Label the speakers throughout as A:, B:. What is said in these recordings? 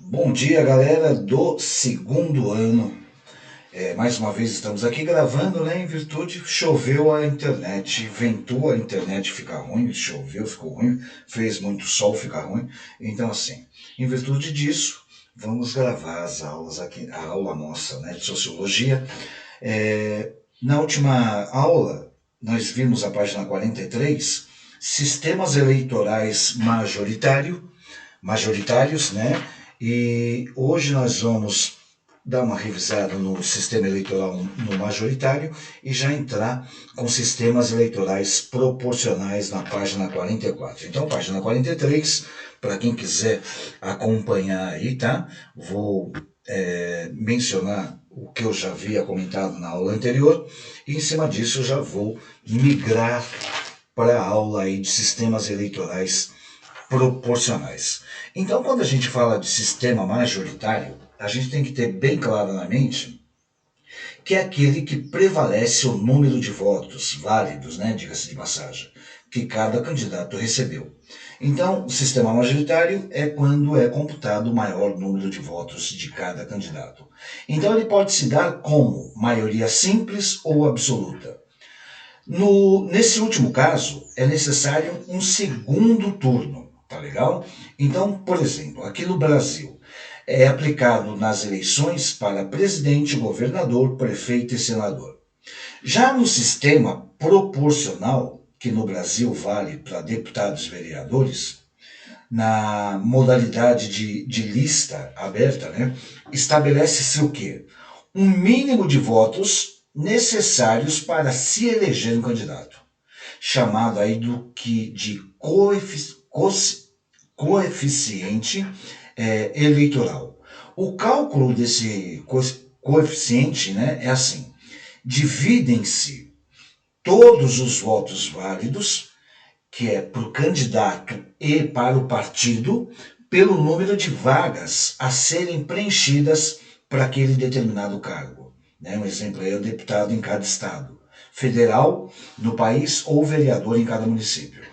A: Bom dia, galera do segundo ano. Mais uma vez estamos aqui gravando, né? Em virtude, choveu a internet, ventou a internet, fica ruim, choveu, ficou ruim, fez muito sol, fica ruim. Então, assim, em virtude disso, vamos gravar as aulas aqui, a aula nossa, né, de sociologia. É, Na última aula, nós vimos a página 43, sistemas eleitorais majoritários, né? E hoje nós vamos dar uma revisada no sistema eleitoral no majoritário e já entrar com sistemas eleitorais proporcionais na página 44. Então, página 43, para quem quiser acompanhar aí, tá? Vou mencionar o que eu já havia comentado na aula anterior e em cima disso eu já vou migrar para a aula aí de sistemas eleitorais proporcionais. Então, quando a gente fala de sistema majoritário, a gente tem que ter bem claro na mente que é aquele que prevalece o número de votos válidos, né, diga-se de passagem, que cada candidato recebeu. Então, o sistema majoritário é quando é computado o maior número de votos de cada candidato. Então, ele pode se dar como maioria simples ou absoluta. Nesse último caso, é necessário um segundo turno, tá legal? Então, por exemplo, aqui no Brasil, é aplicado nas eleições para presidente, governador, prefeito e senador. Já no sistema proporcional, que no Brasil vale para deputados e vereadores, na modalidade de lista aberta, né, estabelece-se o quê? Um mínimo de votos necessários para se eleger um candidato, chamado aí do que de coeficiente eleitoral. O cálculo desse coeficiente, né, é assim: dividem-se todos os votos válidos, que é para o candidato e para o partido, pelo número de vagas a serem preenchidas para aquele determinado cargo. Né? Um exemplo aí é o deputado em cada estado, federal no país ou vereador em cada município.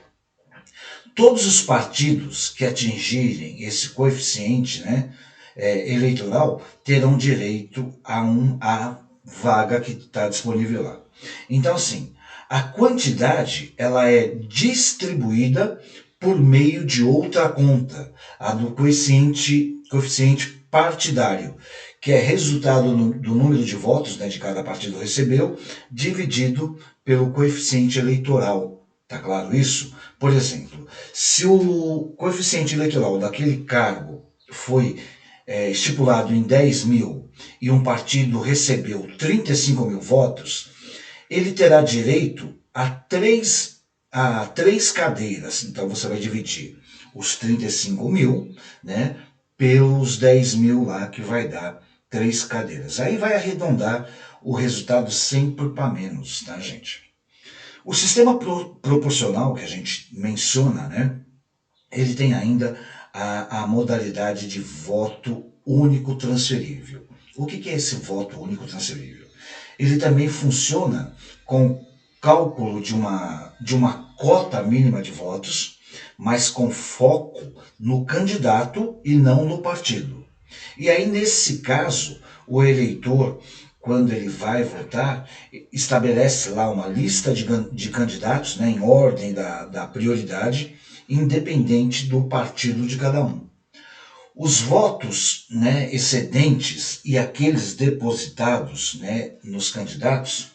A: Todos os partidos que atingirem esse coeficiente, né, eleitoral terão direito a vaga que está disponível lá. Então, assim, a quantidade ela é distribuída por meio de outra conta, a do coeficiente partidário, que é resultado do número de votos, né, de cada partido recebeu, dividido pelo coeficiente eleitoral. Tá claro isso? Por exemplo, se o coeficiente eleitoral daquele cargo foi estipulado em 10 mil e um partido recebeu 35 mil votos, ele terá direito a três cadeiras. Então você vai dividir os 35 mil, né, pelos 10 mil lá, que vai dar três cadeiras. Aí vai arredondar o resultado sempre para menos, tá, gente? O sistema proporcional que a gente menciona, né, ele tem ainda a modalidade de voto único transferível. O que é esse voto único transferível? Ele também funciona com cálculo de uma cota mínima de votos, mas com foco no candidato e não no partido. E aí, nesse caso, o eleitor, quando ele vai votar, estabelece lá uma lista de candidatos, né, em ordem da prioridade, independente do partido de cada um. Os votos, né, excedentes e aqueles depositados, né, nos candidatos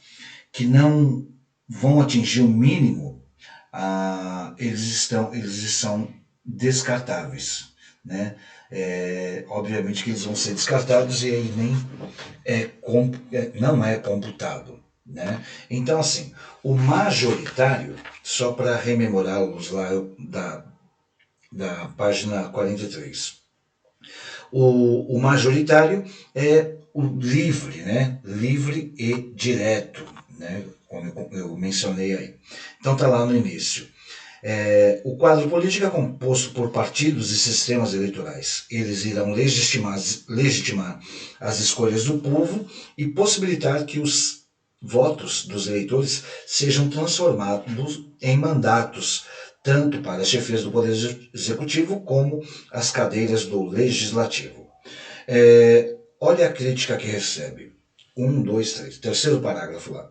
A: que não vão atingir o mínimo, eles são descartáveis. Né? Obviamente que eles vão ser descartados e aí nem não é computado. Né? Então, assim, o majoritário, só para rememorá-los lá da página 43, o majoritário é o livre, né? Livre e direto, né? Como eu mencionei aí. Então está lá no início. O quadro político é composto por partidos e sistemas eleitorais. Eles irão legitimar as escolhas do povo e possibilitar que os votos dos eleitores sejam transformados em mandatos, tanto para as chefias do Poder Executivo como as cadeiras do Legislativo. Olha a crítica que recebe. 1, 2, 3. Terceiro parágrafo lá.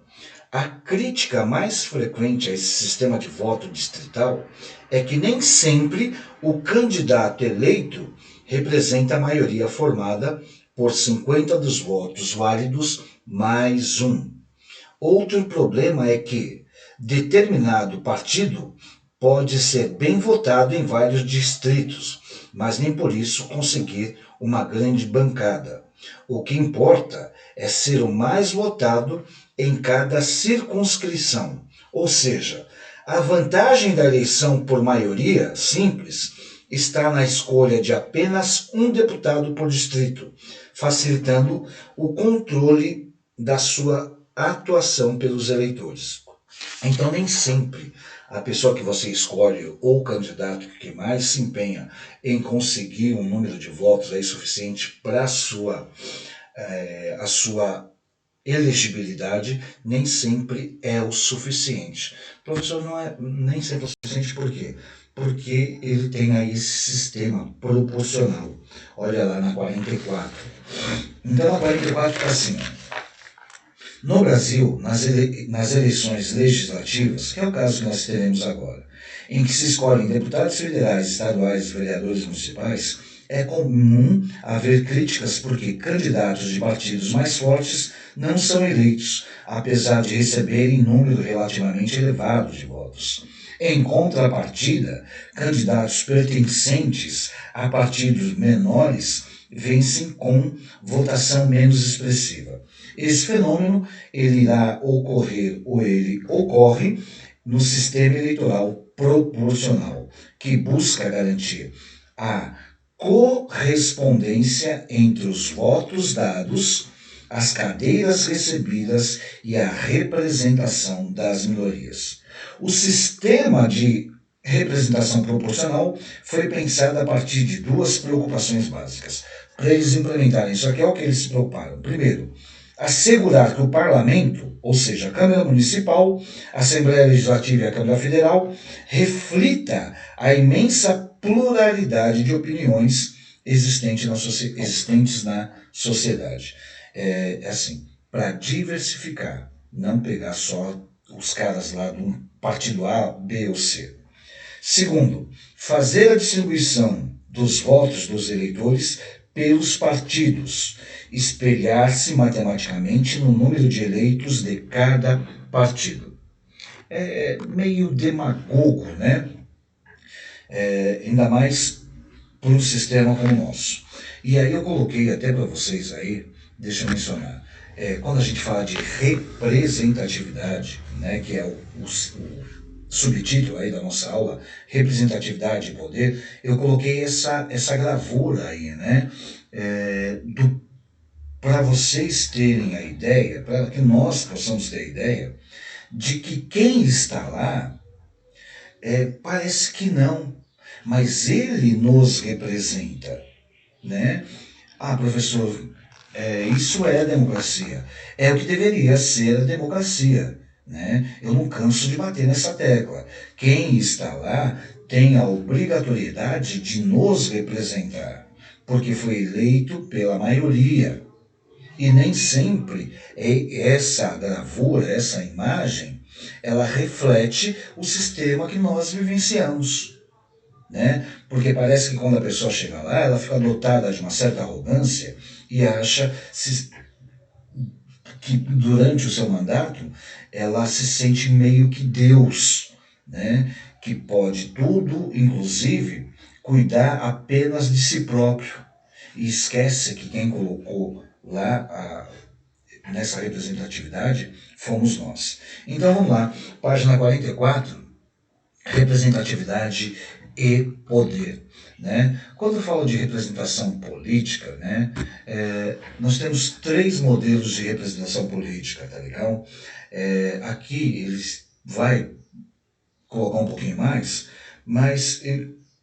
A: A crítica mais frequente a esse sistema de voto distrital é que nem sempre o candidato eleito representa a maioria formada por 50 dos votos válidos mais um. Outro problema é que determinado partido pode ser bem votado em vários distritos, mas nem por isso conseguir uma grande bancada. O que importa é ser o mais votado em cada circunscrição, ou seja, a vantagem da eleição por maioria simples está na escolha de apenas um deputado por distrito, facilitando o controle da sua atuação pelos eleitores. Então, nem sempre a pessoa que você escolhe ou o candidato que mais se empenha em conseguir um número de votos aí suficiente para a sua elegibilidade, nem sempre é o suficiente. Professor, nem sempre é o suficiente por quê? Porque ele tem aí esse sistema proporcional. Olha lá na 44. Então, na 44 está assim. No Brasil, nas eleições legislativas, que é o caso que nós teremos agora, em que se escolhem deputados federais, estaduais e vereadores municipais, é comum haver críticas porque candidatos de partidos mais fortes não são eleitos, apesar de receberem número relativamente elevado de votos. Em contrapartida, candidatos pertencentes a partidos menores vencem com votação menos expressiva. Esse fenômeno ele irá ocorrer ou ele ocorre no sistema eleitoral proporcional, que busca garantir a correspondência entre os votos dados, as cadeiras recebidas e a representação das minorias. O sistema de representação proporcional foi pensado a partir de duas preocupações básicas. Para eles implementarem isso aqui, é o que eles se preocuparam. Primeiro, assegurar que o Parlamento, ou seja, a Câmara Municipal, a Assembleia Legislativa e a Câmara Federal, reflita a imensa pluralidade de opiniões existentes na sociedade. É assim, para diversificar, não pegar só os caras lá de um partido A, B ou C. Segundo, fazer a distribuição dos votos dos eleitores pelos partidos, espelhar-se matematicamente no número de eleitos de cada partido. É meio demagogo, né? Ainda mais para um sistema como o nosso. E aí eu coloquei até para vocês aí, deixa eu mencionar, quando a gente fala de representatividade, né, que é o subtítulo aí da nossa aula, representatividade e poder, eu coloquei essa gravura aí, né, para vocês terem a ideia, para que nós possamos ter a ideia de que quem está lá parece que não, mas ele nos representa, né? Ah, professor, isso é a democracia. É o que deveria ser a democracia, né? Eu não canso de bater nessa tecla. Quem está lá tem a obrigatoriedade de nos representar, porque foi eleito pela maioria. E nem sempre essa gravura, essa imagem, ela reflete o sistema que nós vivenciamos, né? Porque parece que quando a pessoa chega lá, ela fica dotada de uma certa arrogância e acha que durante o seu mandato ela se sente meio que Deus, né? Que pode tudo, inclusive cuidar apenas de si próprio. E esquece que quem colocou lá nessa representatividade fomos nós. Então vamos lá, página 44, representatividade e poder. Né? Quando eu falo de representação política, né, nós temos 3 modelos de representação política, tá legal? Aqui eles vai colocar um pouquinho mais, mas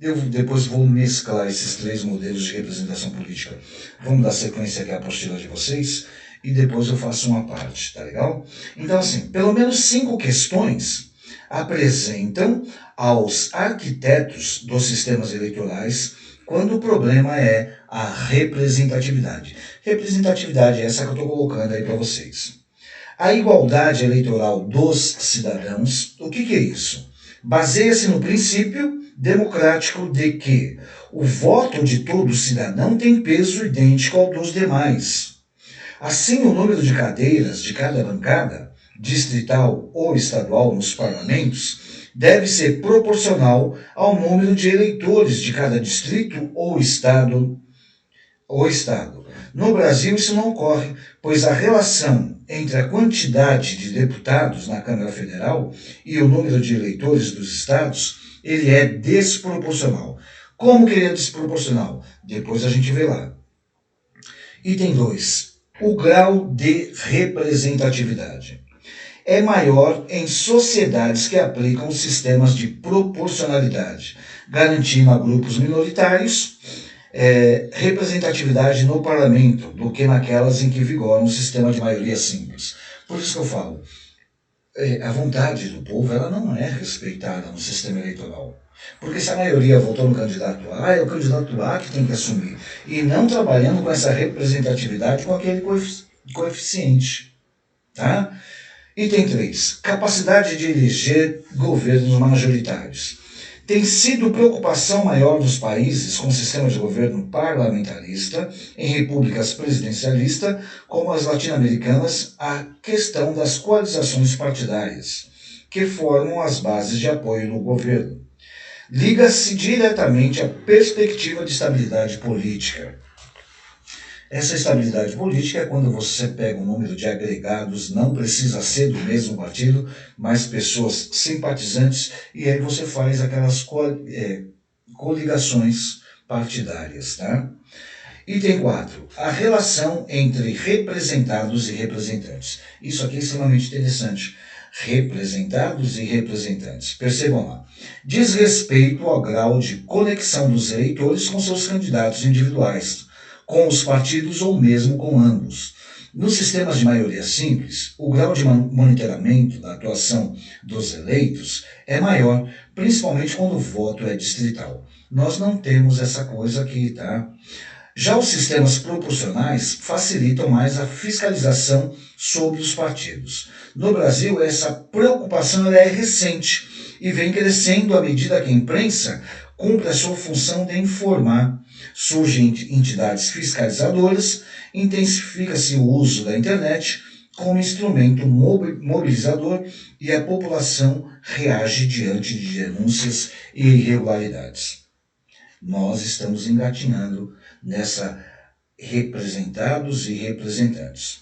A: eu depois vou mesclar esses 3 modelos de representação política. Vamos dar sequência aqui à apostila de vocês e depois eu faço uma parte, tá legal? Então, assim, pelo menos 5 questões apresentam aos arquitetos dos sistemas eleitorais quando o problema é a representatividade. Representatividade é essa que eu estou colocando aí para vocês. A igualdade eleitoral dos cidadãos, o que é isso? Baseia-se no princípio democrático de que o voto de todo cidadão tem peso idêntico ao dos demais. Assim, o número de cadeiras de cada bancada, distrital ou estadual nos parlamentos, deve ser proporcional ao número de eleitores de cada distrito ou estado. No Brasil, isso não ocorre, pois a relação entre a quantidade de deputados na Câmara Federal e o número de eleitores dos estados, ele é desproporcional. Como que ele é desproporcional? Depois a gente vê lá. Item 2. O grau de representatividade é maior em sociedades que aplicam sistemas de proporcionalidade, garantindo a grupos minoritários representatividade no parlamento do que naquelas em que vigora um sistema de maioria simples. Por isso que eu falo, a vontade do povo ela não é respeitada no sistema eleitoral. Porque se a maioria votou no candidato A, é o candidato A que tem que assumir. E não trabalhando com essa representatividade com aquele coeficiente. Tá? Item 3. Capacidade de eleger governos majoritários. Tem sido preocupação maior dos países com sistema de governo parlamentarista, em repúblicas presidencialistas, como as latino-americanas, a questão das coalizações partidárias, que formam as bases de apoio no governo. Liga-se diretamente à perspectiva de estabilidade política. Essa estabilidade política é quando você pega um número de agregados, não precisa ser do mesmo partido, mas pessoas simpatizantes, e aí você faz aquelas coligações partidárias. Tá? Item 4. A relação entre representados e representantes. Isso aqui é extremamente interessante. Representados e representantes. Percebam lá. Diz respeito ao grau de conexão dos eleitores com seus candidatos individuais, com os partidos ou mesmo com ambos. Nos sistemas de maioria simples, o grau de monitoramento da atuação dos eleitos é maior, principalmente quando o voto é distrital. Nós não temos essa coisa aqui, tá? Já os sistemas proporcionais facilitam mais a fiscalização sobre os partidos. No Brasil, essa preocupação é recente e vem crescendo à medida que a imprensa cumpre a sua função de informar. Surgem entidades fiscalizadoras, intensifica-se o uso da internet como instrumento mobilizador e a população reage diante de denúncias e irregularidades. Nós estamos engatinhando nessa representados e representantes.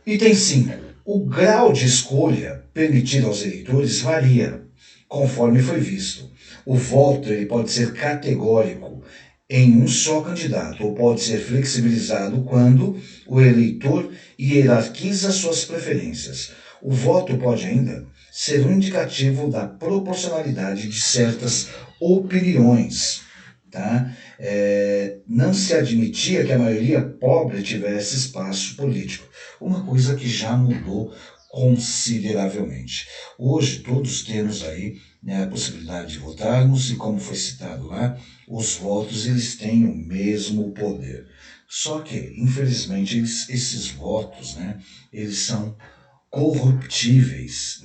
A: Item 5. O grau de escolha permitido aos eleitores varia, conforme foi visto. O voto ele pode ser categórico em um só candidato ou pode ser flexibilizado quando o eleitor hierarquiza suas preferências. O voto pode ainda ser um indicativo da proporcionalidade de certas opiniões. Tá? Não se admitia que a maioria pobre tivesse espaço político, uma coisa que já mudou consideravelmente. Hoje todos temos aí a possibilidade de votarmos e, como foi citado lá, os votos eles têm o mesmo poder. Só que, infelizmente, esses votos, eles são corruptíveis,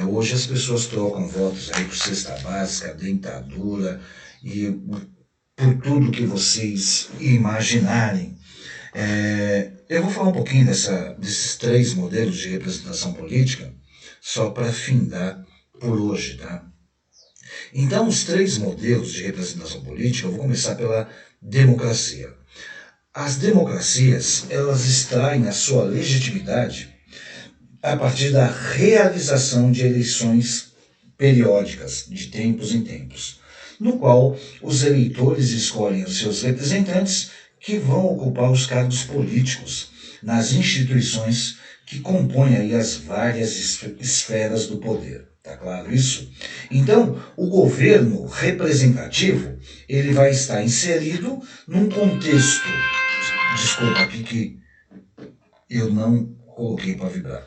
A: hoje as pessoas trocam votos aí por cesta básica, dentadura e por tudo que vocês imaginarem. Eu vou falar um pouquinho desses 3 modelos de representação política, só para findar por hoje, tá? Então, os 3 modelos de representação política, eu vou começar pela democracia. As democracias, elas extraem a sua legitimidade a partir da realização de eleições periódicas, de tempos em tempos, no qual os eleitores escolhem os seus representantes que vão ocupar os cargos políticos nas instituições que compõem aí as várias esferas do poder. Tá claro isso? Então, o governo representativo, ele vai estar inserido num contexto. Desculpa aqui que eu não coloquei para vibrar.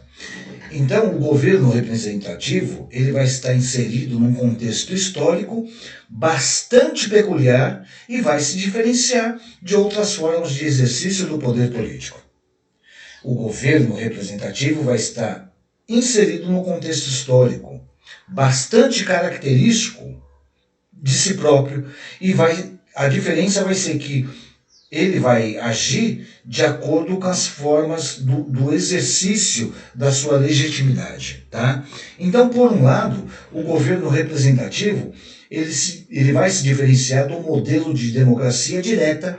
A: Então, o governo representativo ele vai estar inserido num contexto histórico bastante peculiar e vai se diferenciar de outras formas de exercício do poder político. O governo representativo vai estar inserido num contexto histórico bastante característico de si próprio e a diferença vai ser que ele vai agir de acordo com as formas do exercício da sua legitimidade. Tá? Então, por um lado, o governo representativo ele vai se diferenciar do modelo de democracia direta,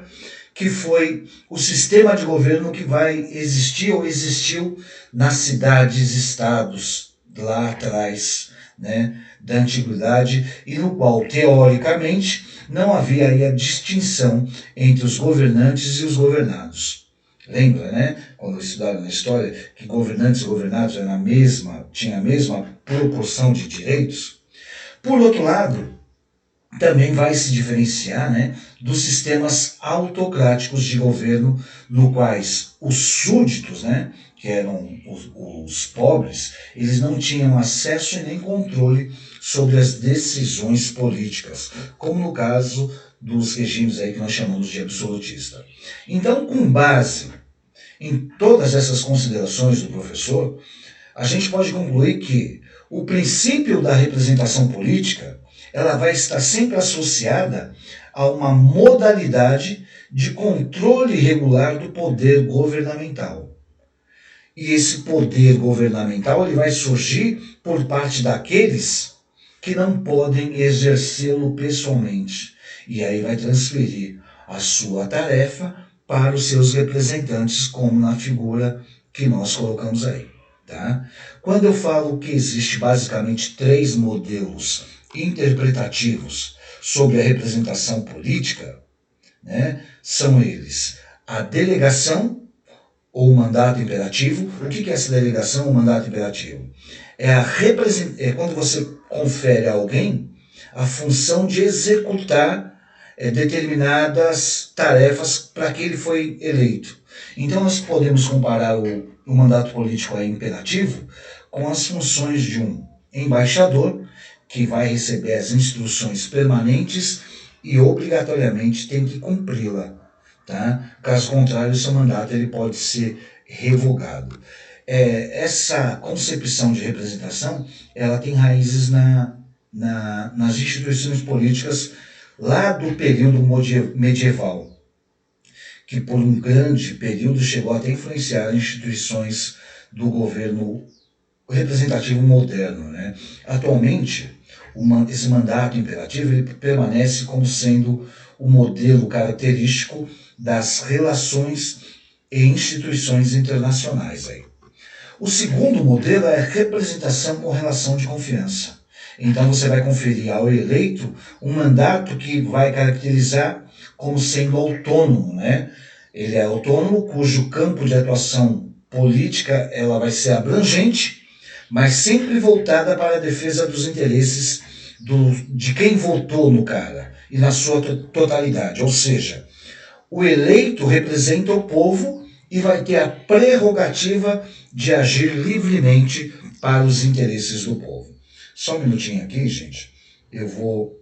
A: que foi o sistema de governo que vai existir ou existiu nas cidades-estados lá atrás, né, da antiguidade, e no qual, teoricamente, não havia aí a distinção entre os governantes e os governados. Lembra, né? Quando estudaram na história que governantes e governados tinham a mesma proporção de direitos? Por outro lado, também vai se diferenciar, né, dos sistemas autocráticos de governo, no quais os súditos, né, que eram os pobres, eles não tinham acesso e nem controle sobre as decisões políticas, como no caso dos regimes aí que nós chamamos de absolutista. Então, com base em todas essas considerações do professor, a gente pode concluir que o princípio da representação política ela vai estar sempre associada a uma modalidade de controle regular do poder governamental. E esse poder governamental ele vai surgir por parte daqueles que não podem exercê-lo pessoalmente. E aí vai transferir a sua tarefa para os seus representantes, como na figura que nós colocamos aí. Tá? Quando eu falo que existe basicamente 3 modelos interpretativos sobre a representação política, né, são eles a delegação ou mandato imperativo. O que é essa delegação ou mandato imperativo? É quando você confere a alguém a função de executar determinadas tarefas para que ele foi eleito. Então nós podemos comparar o mandato político imperativo com as funções de um embaixador que vai receber as instruções permanentes e obrigatoriamente tem que cumpri-la. Tá? Caso contrário, seu mandato ele pode ser revogado. Essa concepção de representação ela tem raízes nas instituições políticas lá do período medieval, que por um grande período chegou até a influenciar instituições do governo representativo moderno. Né? Atualmente, esse mandato imperativo ele permanece como sendo o modelo característico das relações e instituições internacionais. Aí. O segundo modelo é a representação com relação de confiança. Então você vai conferir ao eleito um mandato que vai caracterizar como sendo autônomo. Né? Ele é autônomo, cujo campo de atuação política ela vai ser abrangente, mas sempre voltada para a defesa dos interesses de quem votou no cara e na sua totalidade. Ou seja, o eleito representa o povo e vai ter a prerrogativa de agir livremente para os interesses do povo. Só um minutinho aqui, gente. Eu vou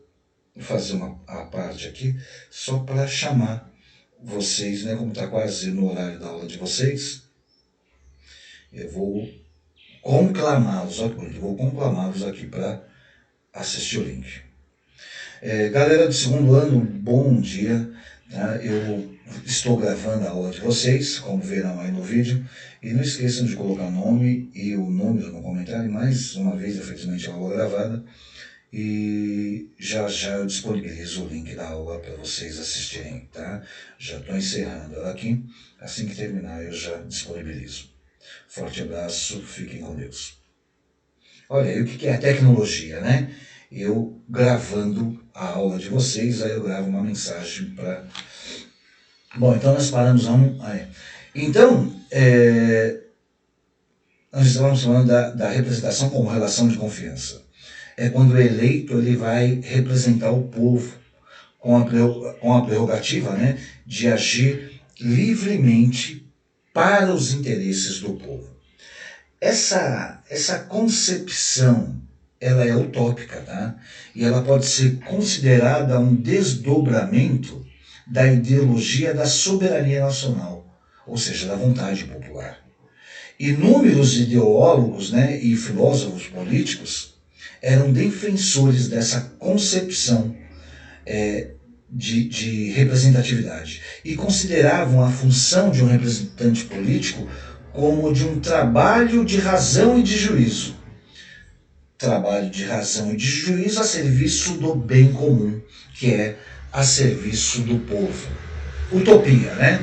A: fazer a parte aqui só para chamar vocês, né? Como está quase no horário da aula de vocês, eu vou conclamá-los aqui para assistir o link. Galera do segundo ano, bom dia. Tá? Eu estou gravando a aula de vocês, como verão aí no vídeo, e não esqueçam de colocar o nome e o número no comentário. Mais uma vez, infelizmente, a aula gravada, e já eu disponibilizo o link da aula para vocês assistirem. Tá? Já estou encerrando ela aqui, assim que terminar eu já disponibilizo. Forte abraço, fiquem com Deus. Olha, e o que é a tecnologia, né? Eu gravando a aula de vocês, aí eu gravo uma mensagem para... Bom, então nós paramos Então, nós estamos falando da representação como relação de confiança. É quando o eleito ele vai representar o povo com a prerrogativa, né, de agir livremente para os interesses do povo. Essa concepção, ela é utópica, tá? E ela pode ser considerada um desdobramento da ideologia da soberania nacional, ou seja, da vontade popular. Inúmeros ideólogos, né, e filósofos políticos eram defensores dessa concepção de representatividade e consideravam a função de um representante político como de um trabalho de razão e de juízo. Trabalho de razão e de juízo a serviço do bem comum, que é a serviço do povo. Utopia, né?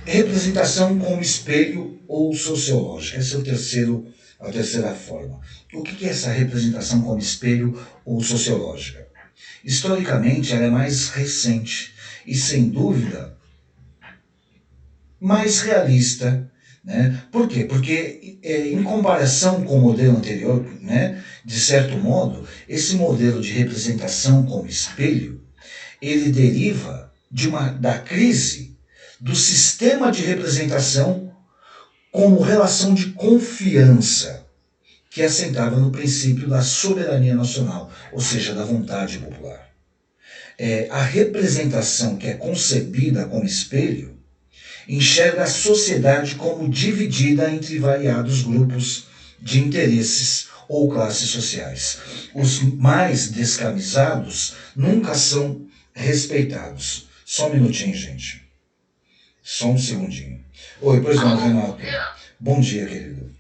A: Representação como espelho ou sociológica. Essa é a terceira forma. O que é essa representação como espelho ou sociológica? Historicamente, ela é mais recente e, sem dúvida, mais realista. Né? Por quê? Porque, em comparação com o modelo anterior, né, de certo modo, esse modelo de representação como espelho, ele deriva da crise do sistema de representação como relação de confiança, que assentava no princípio da soberania nacional, ou seja, da vontade popular. A representação que é concebida como espelho enxerga a sociedade como dividida entre variados grupos de interesses ou classes sociais. Os mais descamisados nunca são respeitados. Só um minutinho, gente. Só um segundinho. Oi, pois não, Renato. Bom dia, querido.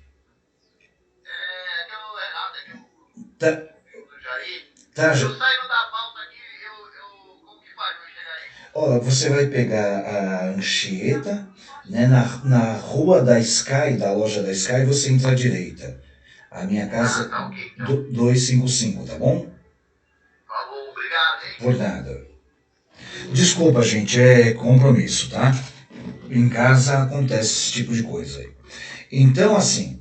A: Tá, tá,
B: Eu saindo da pauta aqui, como que faz pra chegar aí?
A: ó, você vai pegar a Anchieta, né, na rua da Sky, da loja da Sky, você entra à direita. A minha casa
B: Tá ok, então.
A: 255, tá bom?
B: Falou, obrigado, hein?
A: Por nada. Desculpa, gente, é compromisso, tá? Em casa acontece esse tipo de coisa aí. Então, assim,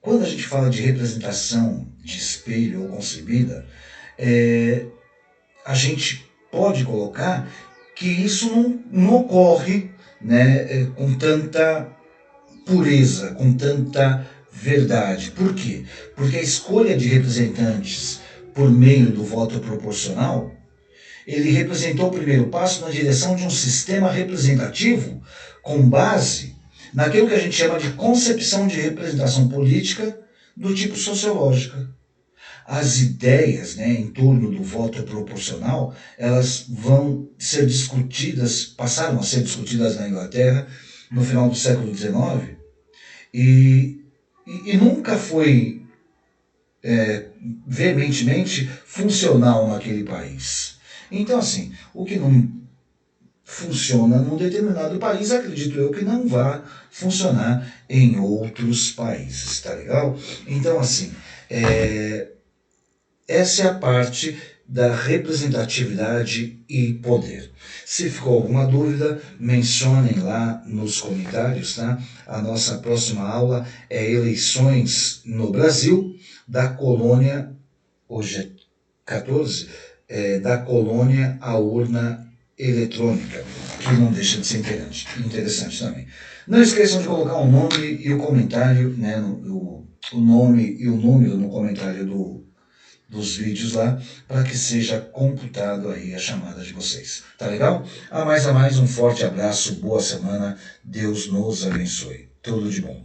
A: quando a gente fala de representação de espelho ou concebida, a gente pode colocar que isso não ocorre, né, com tanta pureza, com tanta verdade. Por quê? Porque a escolha de representantes por meio do voto proporcional, ele representou o primeiro passo na direção de um sistema representativo com base naquilo que a gente chama de concepção de representação política do tipo sociológica. As ideias, né, em torno do voto proporcional, elas vão ser discutidas, passaram a ser discutidas na Inglaterra no final do século XIX e nunca foi veementemente funcional naquele país. Então, assim, o que não funciona num determinado país, acredito eu que não vai funcionar em outros países, tá legal? Então, assim, essa é a parte da representatividade e poder. Se ficou alguma dúvida, mencionem lá nos comentários, tá? A nossa próxima aula é Eleições no Brasil, da colônia, hoje é 14, da colônia à urna eletrônica, que não deixa de ser interessante também. Não esqueçam de colocar o nome e o comentário, né, o nome e o número no comentário dos vídeos lá, para que seja computado aí a chamada de vocês. Tá legal? A mais, um forte abraço, boa semana, Deus nos abençoe. Tudo de bom.